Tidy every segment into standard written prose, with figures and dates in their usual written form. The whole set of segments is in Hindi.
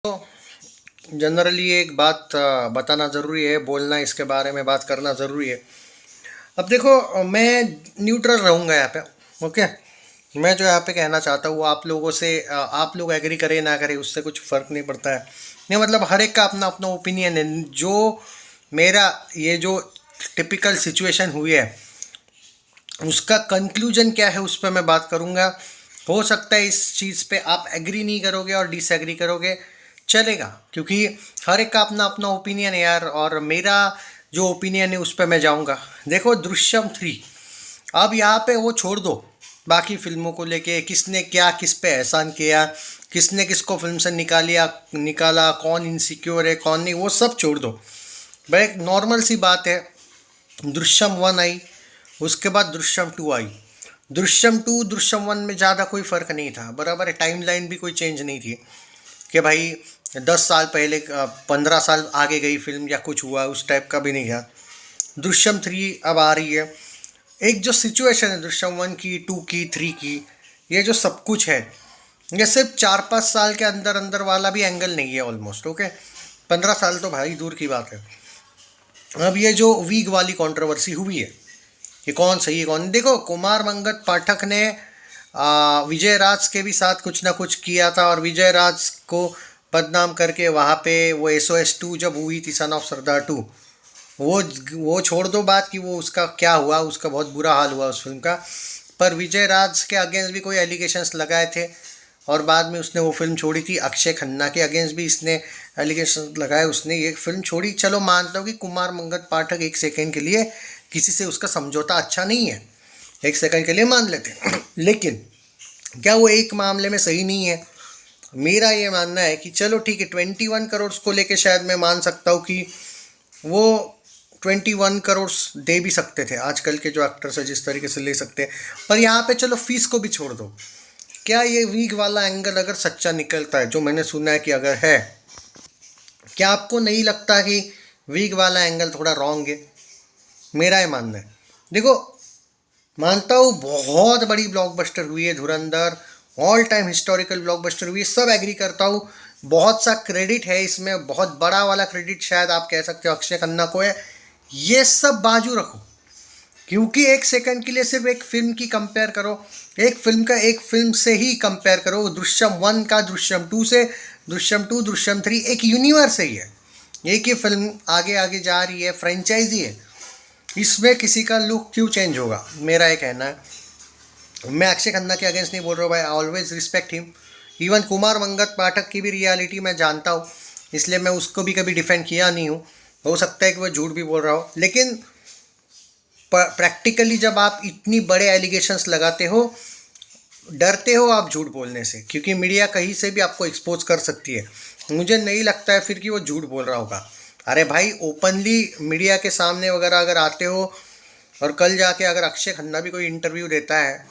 तो जनरली एक बात बताना ज़रूरी है, बोलना इसके बारे में बात करना ज़रूरी है। अब देखो, मैं न्यूट्रल रहूँगा यहाँ पे। ओके, मैं जो यहाँ पे कहना चाहता हूँ वो आप लोगों से, आप लोग एग्री करें ना करें उससे कुछ फ़र्क नहीं पड़ता है। नहीं मतलब हर एक का अपना अपना ओपिनियन है। जो मेरा ये जो टिपिकल सिचुएशन हुई है उसका कंक्लूजन क्या है उस पर मैं बात करूँगा। हो सकता है इस चीज़ पे आप एग्री नहीं करोगे और डिसएग्री करोगे, चलेगा, क्योंकि हर एक का अपना अपना ओपिनियन है यार। और मेरा जो ओपिनियन है उस पर मैं जाऊँगा। देखो, दृश्यम 3, अब यहाँ पे वो छोड़ दो बाकी फिल्मों को लेके, किसने क्या किस पे एहसान किया, किसने किसको फिल्म से निकाला, कौन इनसिक्योर है कौन नहीं, वो सब छोड़ दो। भाई एक नॉर्मल सी बात है, दृश्यम 1 आई, उसके बाद दृश्यम 2 आई। दृश्यम 2 दृश्यम 1 में ज़्यादा कोई फ़र्क नहीं था, बराबर है। टाइम लाइन भी कोई चेंज नहीं थी कि भाई 10 साल पहले 15 साल आगे गई फिल्म या कुछ हुआ, उस टाइप का भी नहीं था। दृश्यम 3 अब आ रही है। एक जो सिचुएशन है दृश्यम 1 की, 2 की, 3 की, ये जो सब कुछ है ये सिर्फ 4-5 साल के अंदर अंदर वाला भी एंगल नहीं है ऑलमोस्ट। ओके, 15 साल तो भाई दूर की बात है। अब ये जो वीग वाली कंट्रोवर्सी हुई है कि कौन सही है कौन, देखो कुमार मंगत पाठक ने विजय राज के भी साथ कुछ ना कुछ किया था, और विजय राज को बदनाम करके वहाँ पे वो SOS 2 जब हुई थी, सन ऑफ सरदार 2, वो छोड़ दो बात कि वो उसका क्या हुआ, उसका बहुत बुरा हाल हुआ उस फिल्म का। पर विजय राज के अगेंस्ट भी कोई एलिगेशंस लगाए थे और बाद में उसने वो फिल्म छोड़ी थी। अक्षय खन्ना के अगेंस्ट भी इसने एलिगेशन लगाए, उसने ये फिल्म छोड़ी। चलो मानता हूँ कि कुमार मंगत पाठक एक सेकेंड के लिए किसी से उसका समझौता अच्छा नहीं है, एक सेकंड के लिए मान लेते हैं लेकिन क्या वो एक मामले में सही नहीं है? मेरा ये मानना है कि चलो ठीक है, 21 करोड़ को लेके शायद मैं मान सकता हूँ कि वो 21 करोड़ दे भी सकते थे, आजकल के जो एक्टर्स है जिस तरीके से ले सकते हैं। पर यहाँ पे चलो फीस को भी छोड़ दो। क्या ये वीक वाला एंगल अगर सच्चा निकलता है, जो मैंने सुना है कि अगर है, क्या आपको नहीं लगता कि वीक वाला एंगल थोड़ा रॉन्ग है? मेरा ये मानना है। देखो, मानता हूँ बहुत बड़ी ब्लॉकबस्टर हुई है धुरंधर, ऑल टाइम हिस्टोरिकल ब्लॉकबस्टर हुई है, सब एग्री करता हूँ। बहुत सा क्रेडिट है इसमें, बहुत बड़ा वाला क्रेडिट शायद आप कह सकते हो अक्षय खन्ना को है। ये सब बाजू रखो, क्योंकि एक सेकंड के लिए सिर्फ एक फिल्म की कंपेयर करो, एक फिल्म का एक फिल्म से ही कंपेयर करो, दृश्यम 1 का दृश्यम 2 से, दृश्यम 2 दृश्यम 3 एक यूनिवर्स है ये, एक ही फिल्म आगे आगे जा रही है, फ्रेंचाइजी है, इसमें किसी का लुक क्यों चेंज होगा? मेरा ये कहना है। मैं अक्षय खन्ना के अगेंस्ट नहीं बोल रहा हूँ भाई, I always respect him. Even Kumar Mangat Pathak की भी रियलिटी मैं जानता हूँ, इसलिए मैं उसको भी कभी डिफेंड किया नहीं हूँ। हो सकता है कि वो झूठ भी बोल रहा हो, लेकिन प्रैक्टिकली जब आप इतनी बड़े एलिगेशंस लगाते हो, डरते हो आप झूठ बोलने से, क्योंकि मीडिया कहीं से भी आपको एक्सपोज कर सकती है। मुझे नहीं लगता है फिर कि वो झूठ बोल रहा होगा। अरे भाई, ओपनली मीडिया के सामने वगैरह अगर आते हो, और कल जाके अगर अक्षय खन्ना भी कोई इंटरव्यू देता है,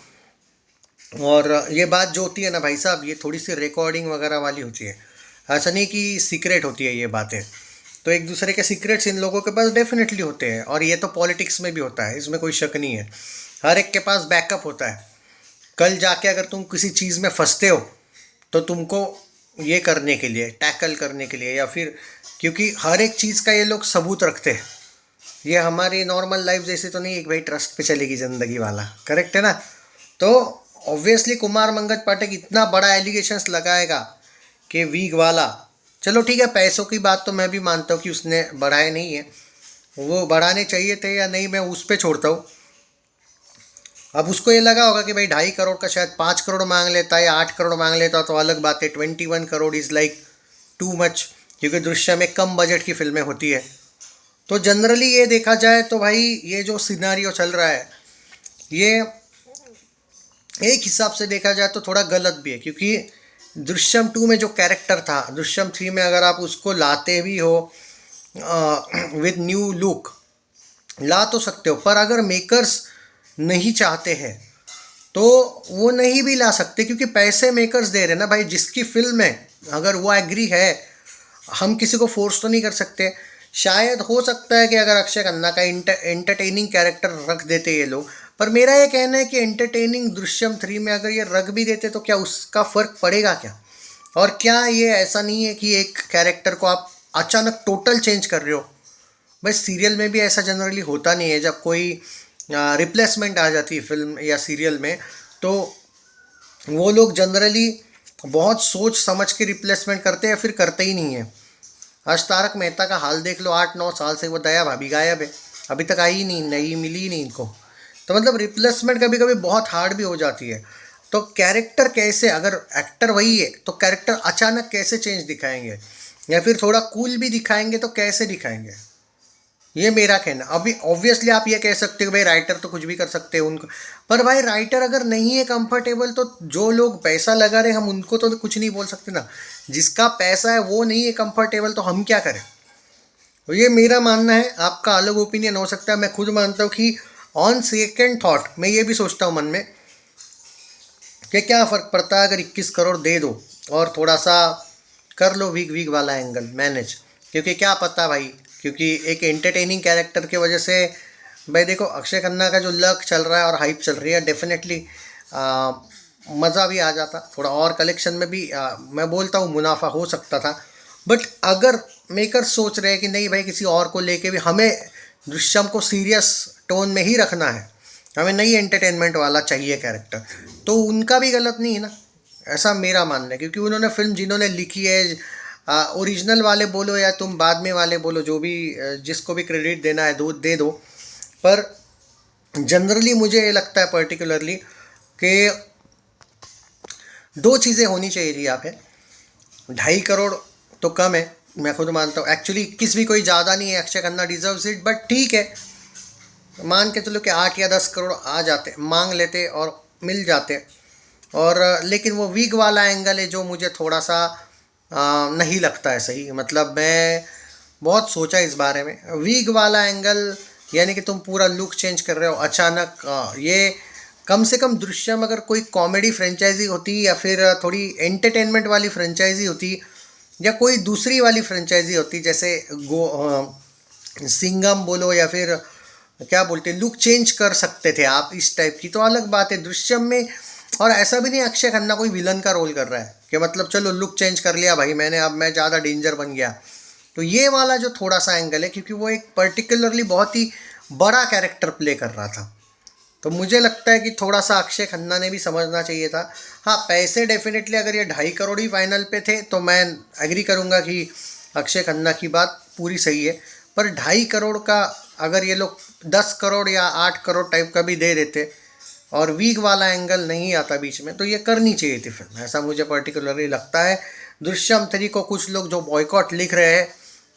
और ये बात जो होती है ना भाई साहब, ये थोड़ी सी रिकॉर्डिंग वगैरह वाली होती है, ऐसा नहीं कि सीक्रेट होती है ये बातें। तो एक दूसरे के सीक्रेट्स इन लोगों के पास डेफिनेटली होते हैं, और ये तो पॉलिटिक्स में भी होता है, इसमें कोई शक नहीं है। हर एक के पास बैकअप होता है। कल जाके अगर तुम किसी चीज़ में फंसते हो तो तुमको ये करने के लिए, टैकल करने के लिए, या फिर क्योंकि हर एक चीज़ का ये लोग सबूत रखते हैं। ये हमारी नॉर्मल लाइफ जैसे तो नहीं एक भाई ट्रस्ट पे चलेगी ज़िंदगी वाला, करेक्ट है ना? तो ऑब्वियसली कुमार मंगत पाठक इतना बड़ा एलिगेशंस लगाएगा कि वीक वाला, चलो ठीक है, पैसों की बात तो मैं भी मानता हूँ कि उसने बढ़ाए नहीं है, वो बढ़ाने चाहिए थे या नहीं, मैं उस पर छोड़ता हूँ। अब उसको ये लगा होगा कि भाई 2.5 करोड़ का शायद 5 करोड़ मांग लेता है या 8 करोड़ मांग लेता, तो अलग बात है। 21 crore is like too much, क्योंकि दृश्य में कम बजट की फिल्में होती है। तो जनरली ये देखा जाए तो भाई ये जो सिनारियो चल रहा है, ये एक हिसाब से देखा जाए तो थोड़ा गलत भी है, क्योंकि दृश्यम 2 में जो कैरेक्टर था, दृश्यम 3 में अगर आप उसको लाते भी हो विद न्यू लुक, ला तो सकते हो, पर अगर मेकर्स नहीं चाहते हैं तो वो नहीं भी ला सकते, क्योंकि पैसे मेकर्स दे रहे हैं ना भाई। जिसकी फिल्म है अगर वो एग्री है, हम किसी को फोर्स तो नहीं कर सकते। शायद हो सकता है कि अगर अक्षय खन्ना का एंटरटेनिंग कैरेक्टर रख देते ये लोग, पर मेरा ये कहना है कि एंटरटेनिंग दृश्यम 3 में अगर ये रख भी देते तो क्या उसका फ़र्क पड़ेगा क्या? और क्या ये ऐसा नहीं है कि एक कैरेक्टर को आप अचानक टोटल चेंज कर रहे हो? भाई सीरियल में भी ऐसा जनरली होता नहीं है, जब कोई रिप्लेसमेंट आ जाती है फिल्म या सीरियल में, तो वो लोग जनरली बहुत सोच समझ के रिप्लेसमेंट करते हैं, फिर करते ही नहीं है। आज तारक मेहता का हाल देख लो, 8-9 साल से वो दया भाभी गायब है, अभी तक आई ही नहीं, नई मिली ही नहीं इनको। तो मतलब रिप्लेसमेंट कभी कभी बहुत हार्ड भी हो जाती है। तो कैरेक्टर कैसे, अगर एक्टर वही है तो कैरेक्टर अचानक कैसे चेंज दिखाएंगे, या फिर थोड़ा कूल भी दिखाएंगे तो कैसे दिखाएंगे? ये मेरा कहना। अभी ऑब्वियसली आप ये कह सकते हो भाई राइटर तो कुछ भी कर सकते हो उनको, पर भाई राइटर अगर नहीं है कंफर्टेबल, तो जो लोग पैसा लगा रहे हम उनको तो कुछ नहीं बोल सकते ना। जिसका पैसा है वो नहीं है कंफर्टेबल, तो हम क्या करें? तो ये मेरा मानना है, आपका अलग ओपिनियन हो सकता है। मैं खुद मानता हूँ कि ऑन सेकेंड थॉट मैं ये भी सोचता हूँ मन में कि क्या फ़र्क पड़ता है अगर 21 करोड़ दे दो और थोड़ा सा कर लो वीक वीक वाला एंगल मैनेज, क्योंकि क्या पता भाई, क्योंकि एक एंटरटेनिंग कैरेक्टर की वजह से भाई देखो अक्षय खन्ना का जो लक चल रहा है और हाइप चल रही है, डेफिनेटली मज़ा भी आ जाता, थोड़ा और कलेक्शन में भी मैं बोलता हूँ मुनाफा हो सकता था। बट अगर मेकर सोच रहे हैं कि नहीं भाई किसी और को लेके भी हमें दृश्यम को सीरियस टोन में ही रखना है, हमें नहीं एंटरटेनमेंट वाला चाहिए कैरेक्टर, तो उनका भी गलत नहीं है ना, ऐसा मेरा मानना है। क्योंकि उन्होंने फिल्म जिन्होंने लिखी है, ओरिजिनल वाले बोलो या तुम बाद में वाले बोलो, जो भी जिसको भी क्रेडिट देना है दो दे दो, पर जनरली मुझे ये लगता है पर्टिकुलरली कि दो चीज़ें होनी चाहिए थी यहाँ पे। 2.5 करोड़ तो कम है, मैं खुद मानता हूँ। एक्चुअली 21 भी कोई ज़्यादा नहीं है, Akshay Khanna deserves it, but ठीक है, मान के चलो कि 8 या 10 करोड़ आ जाते, मांग लेते और मिल जाते। और लेकिन वो वीक वाला एंगल है जो मुझे थोड़ा सा नहीं लगता है सही। मतलब मैं बहुत सोचा इस बारे में, वीक वाला एंगल यानी कि तुम पूरा लुक चेंज कर रहे हो अचानक। ये कम से कम दृश्यम अगर कोई कॉमेडी फ्रेंचाइजी होती या फिर थोड़ी एंटरटेनमेंट वाली फ्रेंचाइजी होती या कोई दूसरी वाली फ्रेंचाइजी होती, जैसे सिंघम बोलो या फिर क्या बोलते हैं, लुक चेंज कर सकते थे आप इस टाइप की, तो अलग बात है। दृश्यम में और ऐसा भी नहीं अक्षय खन्ना कोई विलन का रोल कर रहा है कि मतलब चलो लुक चेंज कर लिया भाई मैंने, अब मैं ज़्यादा डेंजर बन गया। तो ये वाला जो थोड़ा सा एंगल है, क्योंकि वो एक पर्टिकुलरली बहुत ही बड़ा कैरेक्टर प्ले कर रहा था, तो मुझे लगता है कि थोड़ा सा अक्षय खन्ना ने भी समझना चाहिए था। हाँ पैसे डेफिनेटली अगर ये 2.5 करोड़ ही फाइनल पे थे तो मैं एग्री करूँगा कि अक्षय खन्ना की बात पूरी सही है, पर 2.5 करोड़ का अगर ये लोग 10 करोड़ या 8 करोड़ टाइप का भी दे देते और वीक वाला एंगल नहीं आता बीच में, तो ये करनी चाहिए थी फिल्म, ऐसा मुझे पर्टिकुलरली लगता है। दृश्यम 3 को कुछ लोग जो बॉयकॉट लिख रहे हैं,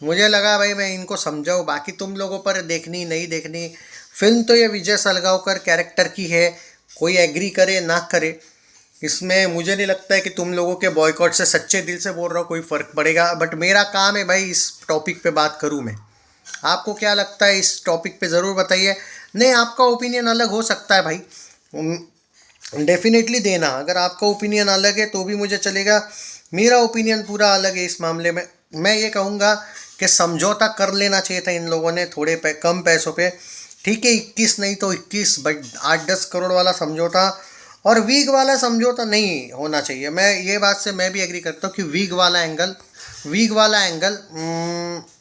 मुझे लगा भाई मैं इनको समझाऊँ, बाकी तुम लोगों पर देखनी नहीं देखनी। फिल्म तो ये विजय सलगांवकर कैरेक्टर की है, कोई एग्री करे ना करे इसमें मुझे नहीं लगता है कि तुम लोगों के बॉयकॉट से सच्चे दिल से बोल रहा हूँ कोई फ़र्क पड़ेगा। बट मेरा काम है भाई इस टॉपिक पे बात करूँ मैं। आपको क्या लगता है इस टॉपिक पे ज़रूर बताइए। नहीं आपका ओपिनियन अलग हो सकता है भाई, डेफिनेटली देना, अगर आपका ओपिनियन अलग है तो भी मुझे चलेगा। मेरा ओपिनियन पूरा अलग है इस मामले में। मैं ये कहूँगा कि समझौता कर लेना चाहिए था इन लोगों ने थोड़े कम पैसों पे, ठीक है 21 नहीं तो 21, बट 8-10 करोड़ वाला समझौता और वीक वाला समझौता नहीं होना चाहिए। मैं ये बात से मैं भी एग्री करता हूँ कि वीक वाला एंगल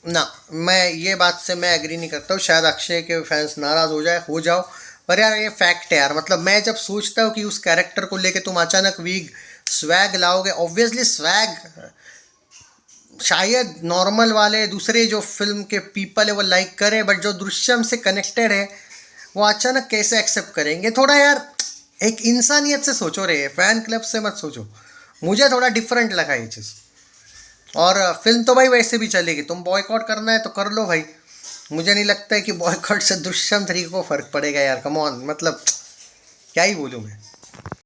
ना, मैं ये बात से मैं एग्री नहीं करता हूँ। शायद अक्षय के फैंस नाराज़ हो जाओ, पर यार ये फैक्ट है यार। मतलब मैं जब सोचता हूँ कि उस कैरेक्टर को लेके तुम अचानक वीक स्वैग लाओगे, ऑब्वियसली स्वैग शायद नॉर्मल वाले दूसरे जो फिल्म के पीपल है वो लाइक करें, बट जो दृश्यम से कनेक्टेड है वो अचानक कैसे एक्सेप्ट करेंगे? थोड़ा यार एक इंसानियत से सोचो रे, फैन क्लब से मत सोचो। मुझे थोड़ा डिफरेंट लगा ये चीज़। और फिल्म तो भाई वैसे भी चलेगी, तुम बॉयकॉट करना है तो कर लो भाई, मुझे नहीं लगता है कि बॉयकॉट से दृश्यम 3 को फ़र्क पड़ेगा यार, कम ऑन, मतलब क्या ही बोलूँ मैं।